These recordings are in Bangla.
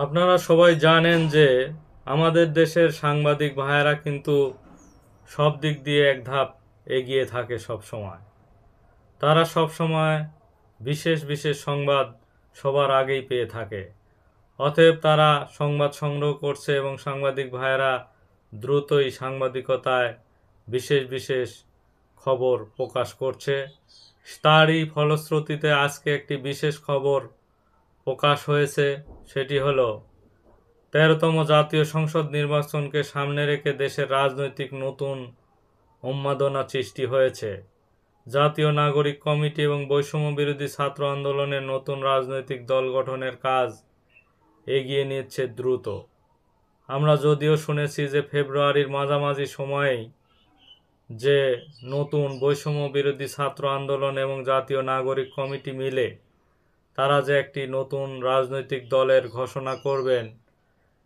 আপনারা সবাই জানেন যে আমাদের দেশের সাংবাদিক ভাইয়েরা কিন্তু সব দিক দিয়ে এক ধাপ এগিয়ে থাকে সব সময়। তারা সব সময় বিশেষ বিশেষ সংবাদ সবার আগেই পেয়ে থাকে। অতএব তারা সংবাদ সংগ্রহ করছে এবং সাংবাদিক ভাইয়েরা দ্রুতই সাংবাদিকতায় বিশেষ বিশেষ খবর প্রকাশ করছে। তারই ফলশ্রুতিতে আজকে একটি বিশেষ খবর প্রকাশ হয়েছে। সেটি হলো ১৩তম জাতীয় সংসদ নির্বাচনকে সামনে রেখে দেশের রাজনৈতিক নতুন উন্মাদনা সৃষ্টি হয়েছে। জাতীয় নাগরিক কমিটি এবং বৈষম্য বিরোধী ছাত্র আন্দোলনের নতুন রাজনৈতিক দল গঠনের কাজ এগিয়ে নিচ্ছে দ্রুত। আমরা যদিও শুনেছি যে ফেব্রুয়ারির মাঝামাঝি সময়েই যে নতুন বৈষম্য বিরোধী ছাত্র আন্দোলন এবং জাতীয় নাগরিক কমিটি মিলে তারা যে একটি নতুন রাজনৈতিক দলের ঘোষণা করবেন,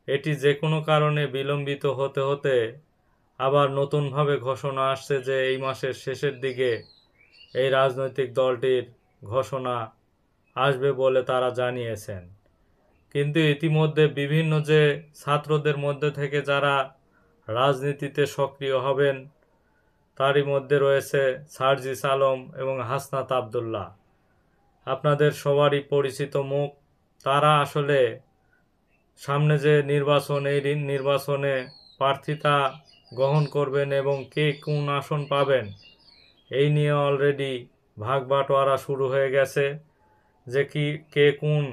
এটি যে কোনো কারণে বিলম্বিত হতে হতে আবার নতুনভাবে ঘোষণা আসছে যে এই মাসের শেষের দিকে এই রাজনৈতিক দলটির ঘোষণা আসবে বলে তারা জানিয়েছেন। কিন্তু ইতিমধ্যে বিভিন্ন যে ছাত্রদের মধ্যে থেকে যারা রাজনীতিতে সক্রিয় হবেন তারই মধ্যে রয়েছে সার্জিস আলম এবং হাসনাত আবদুল্লাহ। আপনাদের সবারই পরিচিত মুখ। তারা আসলে সামনে যে নির্বাচন, এই নির্বাচনে প্রার্থিতা গ্রহণ করবেন এবং কে কোন আসন পাবেন এই নিয়ে অলরেডি ভাগ বাটোয়ারা শুরু হয়ে গেছে, যে কে কোন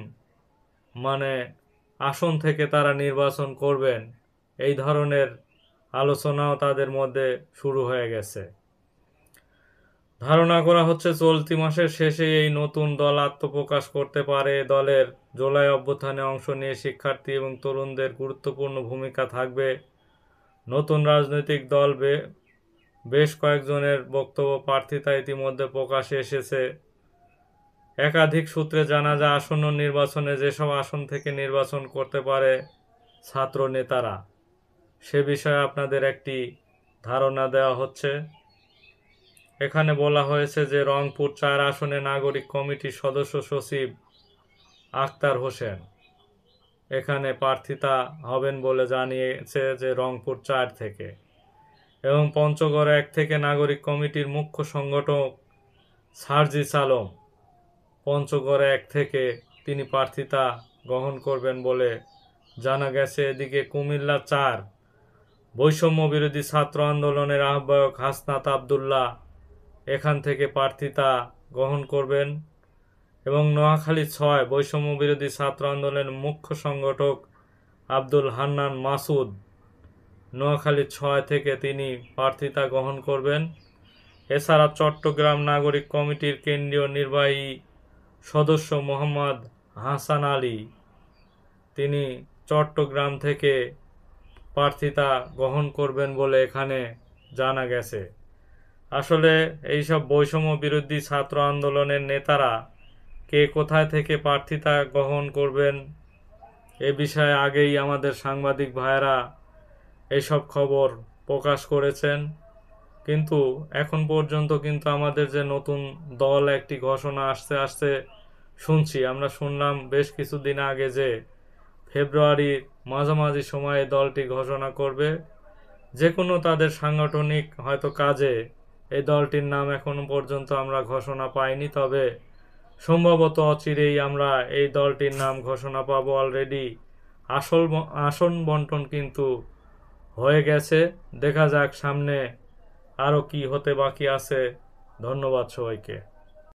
আসন থেকে তারা নির্বাচন করবেন এই ধরনের আলোচনাও তাদের মধ্যে শুরু হয়ে গেছে। ধারণা করা হচ্ছে চলতি মাসের শেষে এই নতুন দল আত্মপ্রকাশ করতে পারে। দলের জুলাই অভ্যুত্থানে অংশ নিয়ে শিক্ষার্থী এবং তরুণদের গুরুত্বপূর্ণ ভূমিকা থাকবে। নতুন রাজনৈতিক দল বেশ কয়েকজনের বক্তব্য প্রার্থিতা ইতিমধ্যে প্রকাশে এসেছে। একাধিক সূত্রে জানা যায় আসন্ন নির্বাচনে যেসব আসন থেকে নির্বাচন করতে পারে ছাত্র নেতারা, সে বিষয়ে আপনাদের একটি ধারণা দেওয়া হচ্ছে। এখানে বলা হয়েছে যে রংপুর ৪ আসনে নাগরিক কমিটির সদস্য সচিব আক্তার হোসেন এখানে প্রার্থিতা হবেন বলে জানিয়েছে যে রংপুর ৪ থেকে, এবং পঞ্চগড় ১ থেকে নাগরিক কমিটির মুখ্য সংগঠক সার্জিস আলম পঞ্চগড় ১ থেকে তিনি প্রার্থিতা গ্রহণ করবেন বলে জানা গেছে। এদিকে কুমিল্লা ৪ বৈষম্য বিরোধী ছাত্র আন্দোলনের আহ্বায়ক হাসনাত আবদুল্লাহ এখান থেকে প্রার্থিতা গ্রহণ করবেন, এবং নোয়াখালী ৬ বৈষম্য বিরোধী ছাত্র আন্দোলনের মুখ্য সংগঠক আব্দুল হান্নান মাসুদ নোয়াখালী ৬ থেকে তিনি প্রার্থিতা গ্রহণ করবেন। এছাড়া চট্টগ্রাম নাগরিক কমিটির কেন্দ্রীয় নির্বাহী সদস্য মোহাম্মদ হাসান আলী তিনি চট্টগ্রাম থেকে প্রার্থিতা গ্রহণ করবেন বলে এখানে জানা গেছে। আসলে এইসব বৈষম্য বিরোধী ছাত্র আন্দোলনের নেতারা কে কোথায় থেকে প্রার্থিতা গ্রহণ করবেন এ বিষয়ে আগেই আমাদের সাংবাদিক ভাইয়েরা এইসব খবর প্রকাশ করেছেন, কিন্তু এখন পর্যন্ত কিন্তু আমাদের যে নতুন দল একটি ঘোষণা আসতে শুনছি, আমরা শুনলাম বেশ কিছুদিন আগে যে ফেব্রুয়ারির মাঝামাঝি সময়ে দলটি ঘোষণা করবে। যে কোনো তাদের সাংগঠনিক হয়তো কাজে এই দলটির নাম এখনো পর্যন্ত আমরা ঘোষণা পাইনি, তবে সম্ভবত অচিরেই আমরা এই দলটির নাম ঘোষণা পাব। অলরেডি আসন বন্টন কিন্তু হয়ে গেছে। দেখা যাক সামনে আরও কি হতে বাকি আছে। ধন্যবাদ সবাইকে।